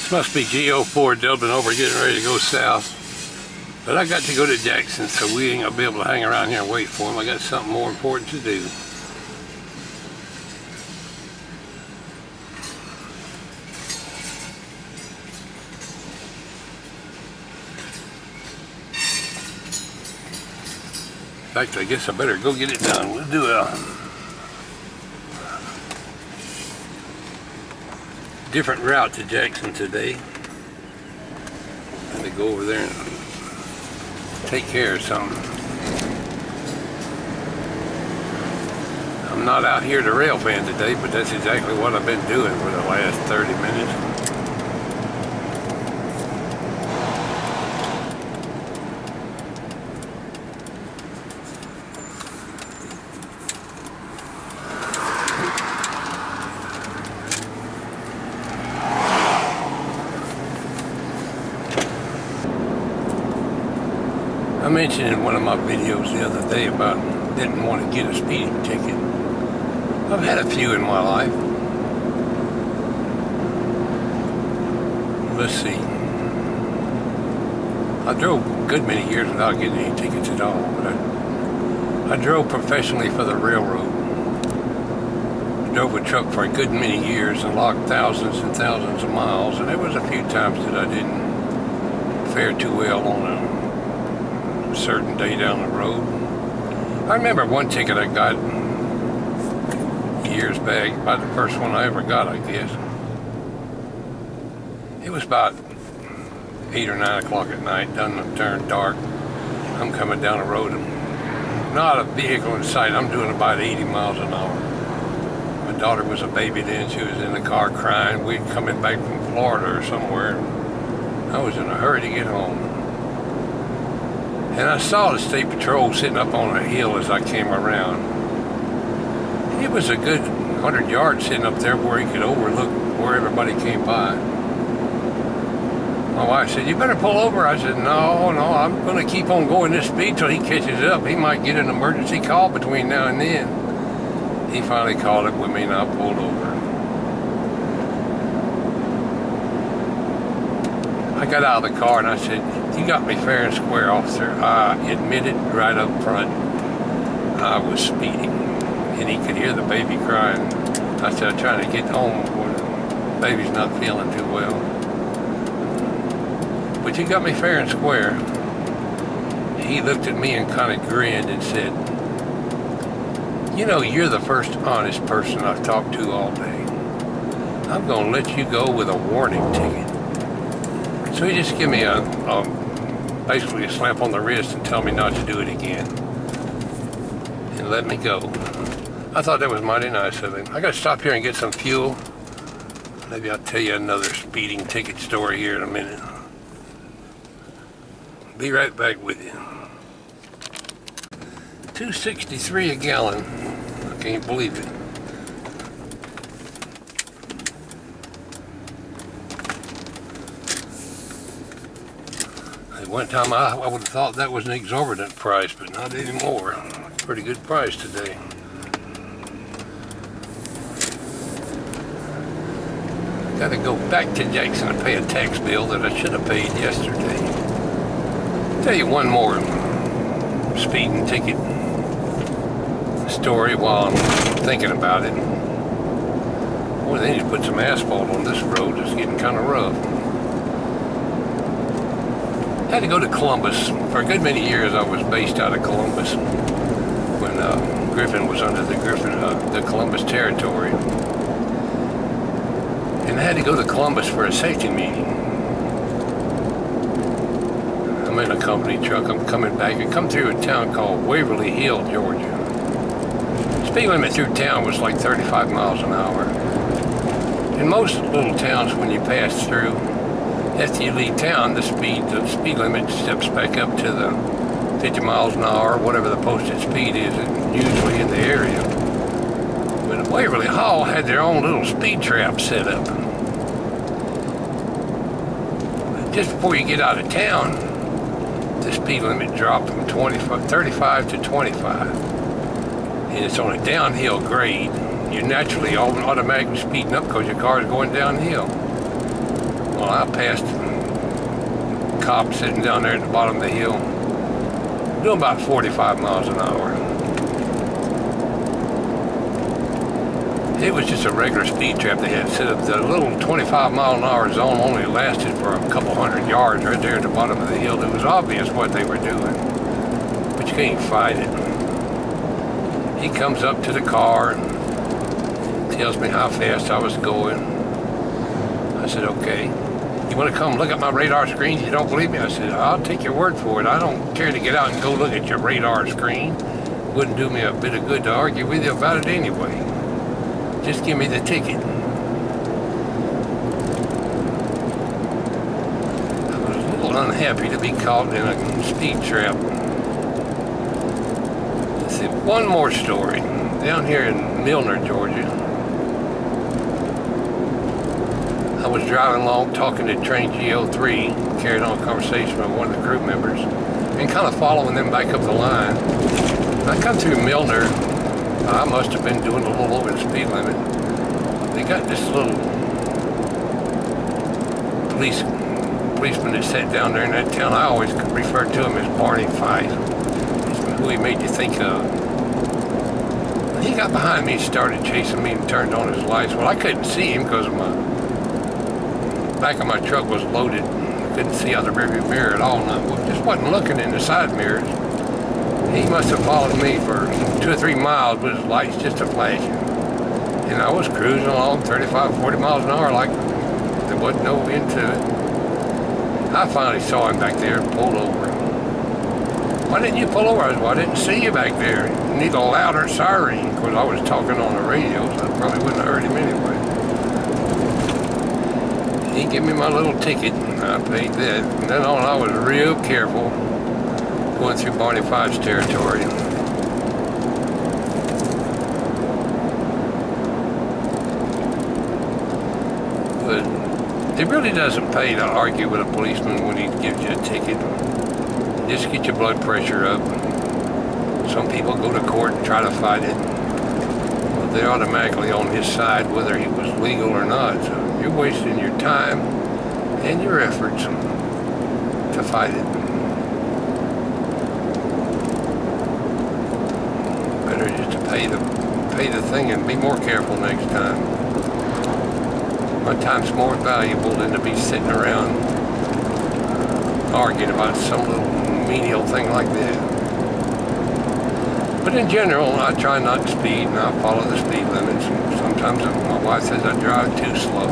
This must be GO4 Dublin over getting ready to go south. But I got to go to Jackson, so we ain't gonna be able to hang around here and wait for him. I got something more important to do. In fact, I guess I better go get it done. We'll do a different route to Jackson today. I'm gonna go over there and take care of something. I'm not out here to rail fan today, but that's exactly what I've been doing for the last 30 minutes. I mentioned in one of my videos the other day about didn't want to get a speeding ticket. I've had a few in my life. Let's see. I drove a good many years without getting any tickets at all, but I drove professionally for the railroad. I drove a truck for a good many years and logged thousands and thousands of miles, and there was a few times that I didn't fare too well on a certain day down the road. I remember one ticket I got years back, about the first one I ever got, I guess. It was about 8 or 9 o'clock at night, done turned dark. I'm coming down the road and not a vehicle in sight. I'm doing about 80 miles an hour. My daughter was a baby then. She was in the car crying. We'd coming back from Florida or somewhere. I was in a hurry to get home. And I saw the state patrol sitting up on a hill as I came around. It was a good 100 yards sitting up there where he could overlook where everybody came by. My wife said, "You better pull over." I said, no, I'm going to keep on going this speed till he catches up. He might get an emergency call between now and then. He finally called it with me and I pulled over. I got out of the car and I said, "You got me fair and square, officer." I admitted right up front I was speeding. And he could hear the baby crying. I said, "I'm trying to get home before the baby's not feeling too well." But you got me fair and square. He looked at me and kind of grinned and said, "You know, you're the first honest person I've talked to all day. I'm going to let you go with a warning ticket." So he just gave me basically a slap on the wrist and tell me not to do it again. And let me go. I thought that was mighty nice of him. I got to stop here and get some fuel. Maybe I'll tell you another speeding ticket story here in a minute. Be right back with you. $2.63 a gallon. I can't believe it. At one time I would have thought that was an exorbitant price, but not anymore. Pretty good price today. Got to go back to Jackson to pay a tax bill that I should have paid yesterday. Tell you one more speeding ticket story while I'm thinking about it. Boy, they need to put some asphalt on this road. It's getting kind of rough. Had to go to Columbus. For a good many years I was based out of Columbus when Griffin was under the Columbus territory. And I had to go to Columbus for a safety meeting. I'm in a company truck. I'm coming back. I come through a town called Waverly Hill, Georgia. Speed limit through town was like 35 miles an hour. In most little towns, when you pass through, after you leave town, the speed limit steps back up to the 50 miles an hour, whatever the posted speed is, usually in the area. But Waverly Hall had their own little speed trap set up. Just before you get out of town, the speed limit dropped from 35 to 25. And it's on a downhill grade. You're naturally automatically speeding up because your car is going downhill. Well, I passed a cop sitting down there at the bottom of the hill, doing about 45 miles an hour. It was just a regular speed trap they had set up. The little 25-mile-an-hour zone only lasted for a couple hundred yards right there at the bottom of the hill. It was obvious what they were doing, but you can't fight it. He comes up to the car and tells me how fast I was going. I said, okay. You want to come look at my radar screen? You don't believe me? I said, I'll take your word for it. I don't care to get out and go look at your radar screen. Wouldn't do me a bit of good to argue with you about it anyway. Just give me the ticket. I was a little unhappy to be caught in a speed trap. Let's see, one more story. Down here in Milner, Georgia, I was driving along talking to train GO3, carried on a conversation with one of the crew members, and kind of following them back up the line. I come through Milner. I must have been doing a little over the speed limit. They got this little policeman that sat down there in that town. I always refer to him as Barney Fife. He's who he made you think of. He got behind me, started chasing me, and turned on his lights. Well, I couldn't see him because my back of my truck was loaded. I couldn't see out the rearview mirror at all. And I just wasn't looking in the side mirrors. He must have followed me for 2 or 3 miles with his lights just a flashing. And I was cruising along 35, 40 miles an hour like there wasn't no end to it. I finally saw him back there and pulled over. Why didn't you pull over? I said, well, I didn't see you back there. You need a louder siren, because I was talking on the radio, so I probably wouldn't have heard him anyway. He gave me my little ticket, and I paid that. From then on, I was real careful going through Barney Fife's territory. But it really doesn't pay to argue with a policeman when he gives you a ticket. Just get your blood pressure up. Some people go to court and try to fight it. But they're automatically on his side whether he was legal or not. So you're wasting your time and your efforts to fight it. Better just to pay the thing and be more careful next time. My time's more valuable than to be sitting around arguing about some little menial thing like that. But in general, I try not to speed and I follow the speed limits. Sometimes my wife says I drive too slow.